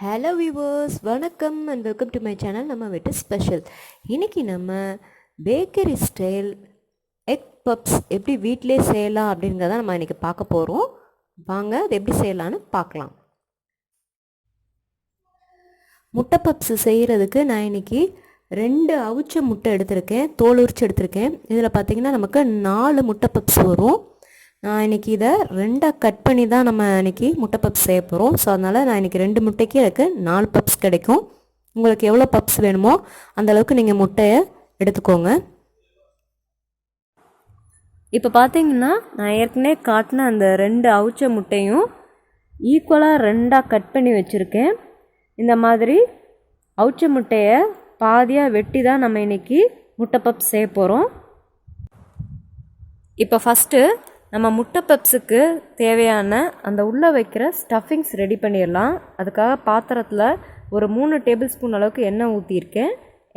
Hello viewers, வணக்கம் and welcome to my channel. நம்ம வீட்டு ஸ்பெஷல். இன்றைக்கி நம்ம பேக்கரி ஸ்டைல் எக் பப்ஸ் எப்படி வீட்டிலே செய்யலாம் அப்படிங்கிறத நம்ம இன்றைக்கி பார்க்க போகிறோம். வாங்க அது எப்படி செய்யலான்னு பார்க்கலாம். முட்டை பப்ஸ் செய்கிறதுக்கு நான் இன்றைக்கி 2 அவிச்ச முட்டை எடுத்திருக்கேன், தோல் உரிச்சு எடுத்திருக்கேன். இதில் பார்த்திங்கன்னா நமக்கு 4 முட்டை பப்ஸ் வரும். நான் இன்றைக்கி இதை 2ஆக கட் பண்ணி தான் நம்ம இன்றைக்கி முட்டை பப்ஸ் செய்ய போகிறோம். ஸோ அதனால் நான் இன்றைக்கி 2 முட்டைக்கு எனக்கு 4 பப்ஸ் கிடைக்கும். உங்களுக்கு எவ்வளோ பப்ஸ் வேணுமோ அந்தளவுக்கு நீங்கள் முட்டையை எடுத்துக்கோங்க. இப்போ பார்த்தீங்கன்னா நான் ஏற்கனவே காட்டின அந்த 2 அவிச்ச முட்டையும் ஈக்குவலாக 2ஆக கட் பண்ணி வச்சுருக்கேன். இந்த மாதிரி அவிச்ச முட்டையை பாதியாக வெட்டி தான் நம்ம இன்றைக்கி முட்டை பப்ஸ் செய்ய போகிறோம். இப்போ ஃபஸ்ட்டு நம்ம முட்டை பப்ஸுக்கு தேவையான அந்த உள்ளே வைக்கிற ஸ்டஃபிங்ஸ் ரெடி பண்ணிடலாம். அதுக்காக பாத்திரத்தில் ஒரு 3 டேபிள் ஸ்பூன் அளவுக்கு எண்ணெய் ஊற்றியிருக்கேன்.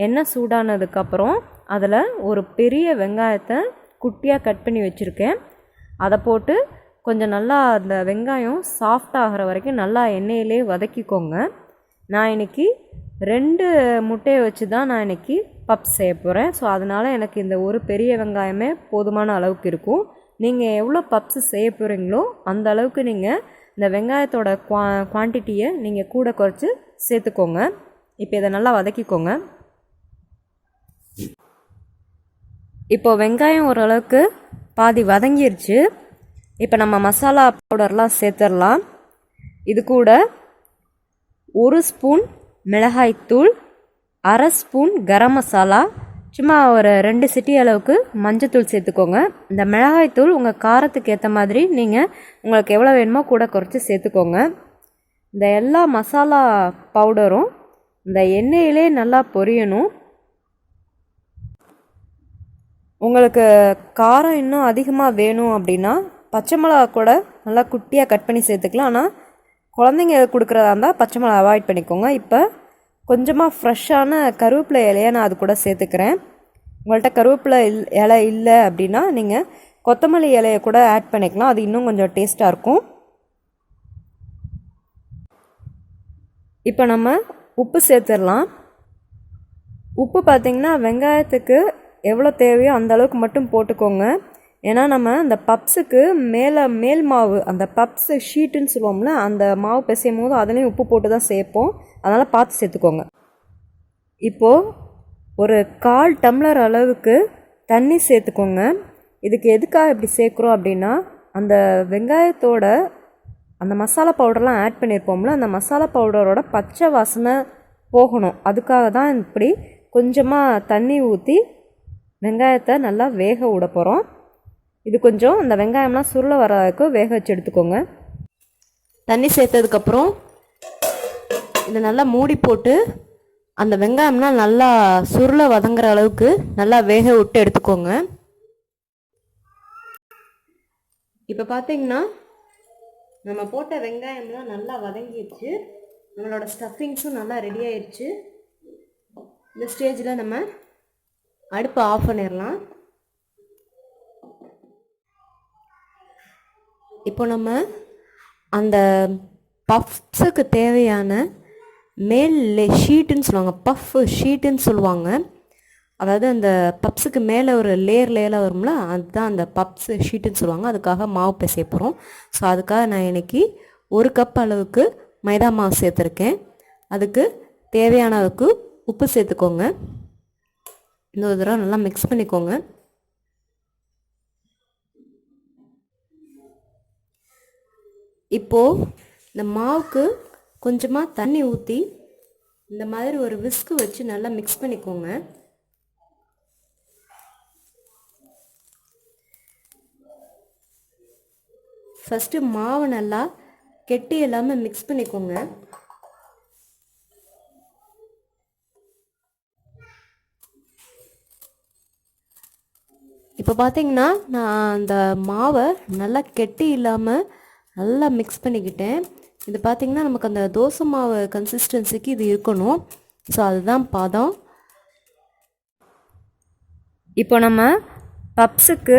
எண்ணெய் சூடானதுக்கப்புறம் அதில் ஒரு பெரிய வெங்காயத்தை குட்டியாக கட் பண்ணி வச்சுருக்கேன். அதை போட்டு கொஞ்சம் நல்லா அந்த வெங்காயம் சாஃப்ட் ஆகிற வரைக்கும் நல்லா எண்ணெயிலே வதக்கிக்கோங்க. நான் இன்றைக்கி 2 முட்டையை வச்சு தான் நான் இன்றைக்கி பப்ஸ் செய்ய போகிறேன். ஸோ அதனால் எனக்கு இந்த ஒரு பெரிய வெங்காயமே போதுமான அளவுக்கு இருக்கும். நீங்கள் எவ்வளோ பப்ஸு செய்ய போகிறீங்களோ அந்த அளவுக்கு நீங்கள் இந்த வெங்காயத்தோட குவான்டிட்டியை நீங்கள் கூட குறைச்சி சேர்த்துக்கோங்க. இப்போ இதை நல்லா வதக்கிக்கோங்க. இப்போ வெங்காயம் ஓரளவுக்கு பாதி வதங்கிருச்சு. இப்போ நம்ம மசாலா பவுடர்லாம் சேர்த்துடலாம். இது கூட 1 ஸ்பூன் மிளகாய்த்தூள், 1/2 ஸ்பூன் கரம் மசாலா, சும்மா ஒரு 2 சிட்டி அளவுக்கு மஞ்சத்தூள் சேர்த்துக்கோங்க. இந்த மிளகாய்த்தூள் உங்கள் காரத்துக்கு ஏற்ற மாதிரி நீங்கள் உங்களுக்கு எவ்வளோ வேணுமோ கூட குறைச்சி சேர்த்துக்கோங்க. இந்த எல்லா மசாலா பவுடரும் இந்த எண்ணெயிலே நல்லா பொரியணும். உங்களுக்கு காரம் இன்னும் அதிகமாக வேணும் அப்படின்னா பச்சை மிளகா கூட நல்லா குட்டியாக கட் பண்ணி சேர்த்துக்கலாம். ஆனால் குழந்தைங்க கொடுக்குறதா இருந்தால் பச்சை மிளகா அவாய்ட் பண்ணிக்கோங்க. இப்போ கொஞ்சமாக ஃப்ரெஷ்ஷான கருவேப்பிலை இலையை நான் அது கூட சேர்த்துக்கிறேன். உங்கள்கிட்ட கருவேப்பிலை இலை இல்லை அப்படின்னா நீங்கள் கொத்தமல்லி இலையை கூட ஆட் பண்ணிக்கலாம். அது இன்னும் கொஞ்சம் டேஸ்ட்டாக இருக்கும். இப்போ நம்ம உப்பு சேர்த்துடலாம். உப்பு பார்த்திங்கன்னா வெங்காயத்துக்கு எவ்வளோ தேவையோ அந்தளவுக்கு மட்டும் போட்டுக்கோங்க. ஏன்னா நம்ம அந்த பப்ஸுக்கு மேல் மாவு, அந்த பப்ஸு ஷீட்டுன்னு சொல்லுவோம்ல, அந்த மாவு பிசையும் போது அதுலேயும் உப்பு போட்டு தான் சேர்ப்போம். அதனால் பார்த்து சேர்த்துக்கோங்க. இப்போது ஒரு 1/4 டம்ளர் அளவுக்கு தண்ணி சேர்த்துக்கோங்க. இதுக்கு எதுக்காக இப்படி சேர்க்குறோம் அப்படின்னா அந்த வெங்காயத்தோட அந்த மசாலா பவுடர்லாம் ஆட் பண்ணியிருப்போம்ல, அந்த மசாலா பவுடரோட பச்சை வாசனை போகணும். அதுக்காக தான் இப்படி கொஞ்சமாக தண்ணி ஊற்றி வெங்காயத்தை நல்லா வேக விட போகிறோம். இது கொஞ்சம் அந்த வெங்காயம்லாம் சுருள வர வரைக்கும் வேக வச்சு எடுத்துக்கோங்க. தண்ணி சேர்த்ததுக்கப்புறம் இதை நல்லா மூடி போட்டு அந்த வெங்காயம்லாம் நல்லா சுருள வதங்குற அளவுக்கு நல்லா வேக விட்டு எடுத்துக்கோங்க. இப்போ பார்த்தீங்கன்னா நம்ம போட்ட வெங்காயம்லாம் நல்லா வதங்கிடுச்சு. நம்மளோட ஸ்டஃபிங்ஸும் நல்லா ரெடி ஆயிடுச்சு. இந்த ஸ்டேஜில் நம்ம அடுப்பை ஆஃப் பண்ணிடலாம். இப்போ நம்ம அந்த பஃப்ஸுக்கு தேவையான மேல் ஷீட்டுன்னு சொல்லுவாங்க, பஃப் ஷீட்டுன்னு சொல்லுவாங்க. அதாவது அந்த பப்ஸுக்கு மேலே ஒரு லேயராக வரும்ல, அதுதான் அந்த பப்ஸ் ஷீட்டுன்னு சொல்லுவாங்க. அதுக்காக மாவு பிசைய போகிறோம். ஸோ அதுக்காக நான் இன்றைக்கி 1 கப் அளவுக்கு மைதா மாவு சேர்த்துருக்கேன். அதுக்கு தேவையான அளவுக்கு உப்பு சேர்த்துக்கோங்க. இன்னொரு தடவை நல்லா மிக்ஸ் பண்ணிக்கோங்க. இப்போது இந்த மாவுக்கு கொஞ்சமாக தண்ணி ஊற்றி இந்த மாதிரி ஒரு விஸ்கு வச்சு நல்லா மிக்ஸ் பண்ணிக்கோங்க. ஃபஸ்ட்டு மாவு நல்லா கெட்டி இல்லாமல் மிக்ஸ் பண்ணிக்கோங்க. இப்போ பார்த்தீங்கன்னா நான் அந்த மாவை நல்லா கெட்டி இல்லாமல் நல்லா மிக்ஸ் பண்ணிக்கிட்டேன். இது பார்த்திங்கன்னா நமக்கு அந்த தோசை மாவு கன்சிஸ்டன்சிக்கு இது இருக்கணும். ஸோ அதுதான் பதம். இப்போ நம்ம பப்ஸுக்கு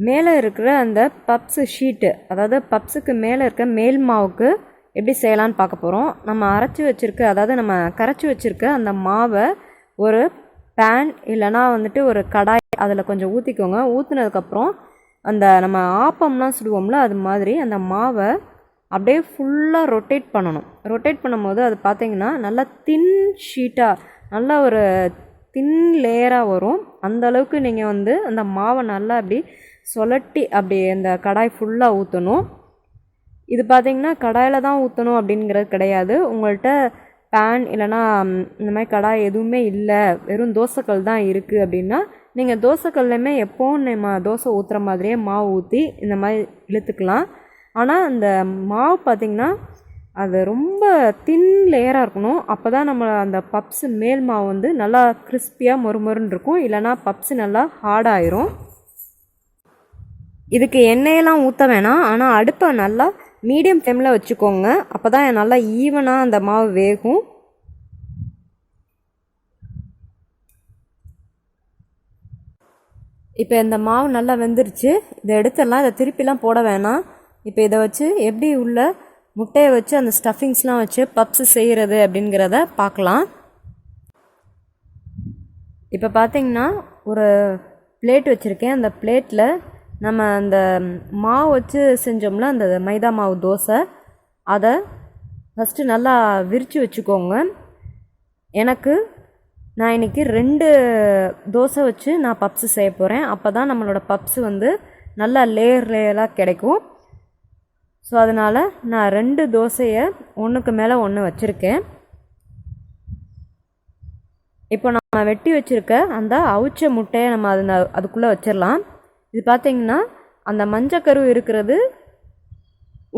மேலே இருக்கிற அந்த பப்ஸு ஷீட்டு, அதாவது பப்ஸுக்கு மேலே இருக்க மேல் மாவுக்கு எப்படி செய்யலான்னு பார்க்க போகிறோம். நம்ம அரைச்சி வச்சுருக்க, அதாவது நம்ம கரைச்சி வச்சுருக்க அந்த மாவை ஒரு பேன் இல்லைனா வந்துட்டு ஒரு கடாய் அதில் கொஞ்சம் ஊற்றிக்கோங்க. ஊற்றுனதுக்கப்புறம் அந்த நம்ம ஆப்பம்லாம் சுடுவோம்ல, அது மாதிரி அந்த மாவை அப்படியே ஃபுல்லாக ரொட்டேட் பண்ணணும். ரொட்டேட் பண்ணும்போது அது பார்த்திங்கன்னா நல்லா தின் ஷீட்டாக, நல்லா ஒரு தின் லேயராக வரும். அந்தளவுக்கு நீங்கள் வந்து அந்த மாவை நல்லா அப்படி சொலட்டி அப்படி அந்த கடாய் ஃபுல்லாக ஊற்றணும். இது பார்த்திங்கன்னா கடாயில் தான் ஊற்றணும் அப்படிங்கிறது கிடையாது. உங்கள்கிட்ட பேன் இல்லைனா இந்த மாதிரி கடாய் எதுவுமே இல்லை, வெறும் தோசைக்கல் தான் இருக்குது அப்படின்னா நீங்கள் தோசைக்கல்லையுமே எப்போவும் நம்ம தோசை ஊற்றுற மாதிரியே மாவு ஊற்றி இந்த மாதிரி இழுத்துக்கலாம். ஆனால் அந்த மாவு பார்த்திங்கன்னா அது ரொம்ப தின் லேயராக இருக்கணும். அப்போ தான் நம்ம அந்த பப்ஸு மேல் மாவு வந்து நல்லா கிறிஸ்பியாக மொறுமொறுன்னு இருக்கும். இல்லைனா பப்ஸு நல்லா ஹார்டாயிரும். இதுக்கு எண்ணெயெல்லாம் ஊற்ற வேணாம். ஆனால் அடுப்பை நல்லா மீடியம் ஃப்ளேமில் வச்சுக்கோங்க. அப்போ தான் நல்லா ஈவனாக அந்த மாவு வேகும். இப்போ இந்த மாவு நல்லா வெந்துருச்சு. இதை எடுத்துடலாம். இதை திருப்பிலாம் போட வேணாம். இப்போ இதை வச்சு எப்படி உள்ள முட்டையை வச்சு அந்த ஸ்டஃபிங்ஸ்லாம் வச்சு பப்ஸு செய்கிறது அப்படிங்கிறத பார்க்கலாம். இப்போ பார்த்திங்கன்னா ஒரு பிளேட் வச்சுருக்கேன். அந்த பிளேட்டில் நம்ம அந்த மாவு வச்சு செஞ்சோம்ல அந்த மைதா மாவு தோசை, அதை ஃபஸ்ட்டு நல்லா விரித்து வச்சுக்கோங்க. நான் இன்றைக்கி 2 தோசை வச்சு நான் பப்ஸு செய்ய போகிறேன். அப்போ தான் நம்மளோட பப்ஸு வந்து நல்லா லேயராக கிடைக்கும். ஸோ அதனால் நான் 2 தோசையை ஒன்றுக்கு மேலே ஒன்று வச்சுருக்கேன். இப்போ நம்ம வெட்டி வச்சுருக்க அந்த அவிச்ச முட்டையை நம்ம அதுக்குள்ளே வச்சிடலாம். இது பார்த்திங்கன்னா அந்த மஞ்சக்கரு இருக்கிறது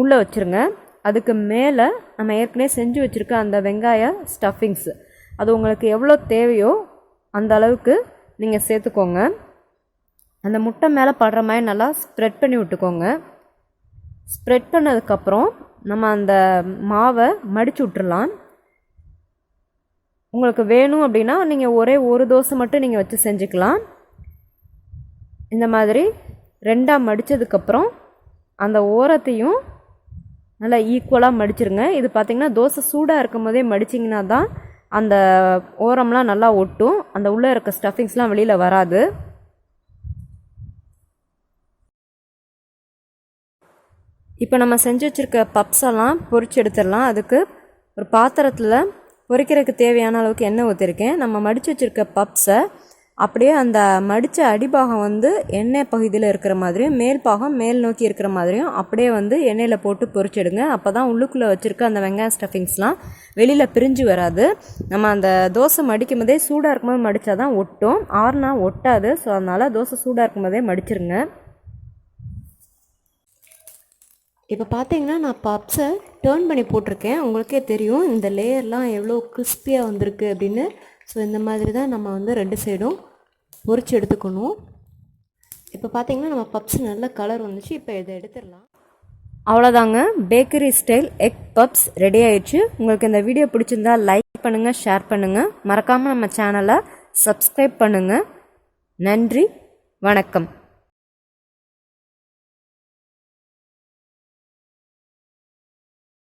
உள்ளே வச்சுருங்க. அதுக்கு மேலே நம்ம ஏற்கனவே செஞ்சு வச்சுருக்க அந்த வெங்காய ஸ்டஃபிங்ஸு, அது உங்களுக்கு எவ்வளோ தேவையோ அந்த அளவுக்கு நீங்கள் சேர்த்துக்கோங்க. அந்த முட்டை மேலே படுற மாதிரி நல்லா ஸ்ப்ரெட் பண்ணி விட்டுக்கோங்க. ஸ்ப்ரெட் பண்ணதுக்கப்புறம் நம்ம அந்த மாவை மடித்து விட்டுறலாம். உங்களுக்கு வேணும் அப்படின்னா நீங்கள் ஒரே ஒரு தோசை மட்டும் நீங்கள் வச்சு செஞ்சுக்கலாம். இந்த மாதிரி 2ஆக மடித்ததுக்கப்புறம் அந்த ஓரத்தையும் நல்லா ஈக்குவலாக மடிச்சிருங்க. இது பார்த்திங்கன்னா தோசை சூடாக இருக்கும் போதே மடிச்சிங்கன்னா தான் அந்த ஓரம்லாம் நல்லா ஒட்டும். அந்த உள்ளே இருக்க ஸ்டஃபிங்ஸ்லாம் வெளியில் வராது. இப்போ நம்ம செஞ்சு வச்சுருக்க பப்ஸெல்லாம் பொரிச்சு எடுத்துடலாம். அதுக்கு ஒரு பாத்திரத்தில் பொரிக்கிறதுக்கு தேவையான அளவுக்கு எண்ணெய் ஊற்றிருக்கேன். நம்ம மடித்து வச்சுருக்க பப்ஸை அப்படியே அந்த மடித்த அடிபாகம் வந்து எண்ணெய் பகுதியில் இருக்கிற மாதிரியும் மேல் பாகம் மேல் நோக்கி இருக்கிற மாதிரியும் அப்படியே வந்து எண்ணெயில் போட்டு பொரிச்சிடுங்க. அப்போ தான் உள்ளுக்குள்ளே வச்சுருக்க அந்த வெங்காய ஸ்டஃபிங்ஸ்லாம் வெளியில் பிரிஞ்சு வராது. நம்ம அந்த தோசை மடிக்கும் போதே சூடாக இருக்கும்போது மடித்தா தான் ஒட்டும், ஆறுனா ஒட்டாது. ஸோ அதனால் தோசை சூடாக இருக்கும் போதே மடிச்சிருங்க. இப்போ பார்த்தீங்கன்னா நான் பப்ஸை டேர்ன் பண்ணி போட்டிருக்கேன். உங்களுக்கே தெரியும் இந்த லேயர்லாம் எவ்வளோ கிறிஸ்பியாக வந்திருக்கு அப்படின்னு. ஸோ இந்த மாதிரி தான் நம்ம வந்து 2 சைடும் பொரிச்சு எடுத்துக்கணும். இப்போ பார்த்திங்கன்னா நம்ம பப்ஸ் நல்ல கலர் வந்துச்சு. இப்போ இதை எடுத்துடலாம். அவ்வளோதாங்க, bakery style egg puffs ready ஆயிடுச்சு. உங்களுக்கு இந்த வீடியோ பிடிச்சிருந்தா லைக் பண்ணுங்கள், ஷேர் பண்ணுங்கள், மறக்காமல் நம்ம சேனலை சப்ஸ்கிரைப் பண்ணுங்கள். நன்றி, வணக்கம்.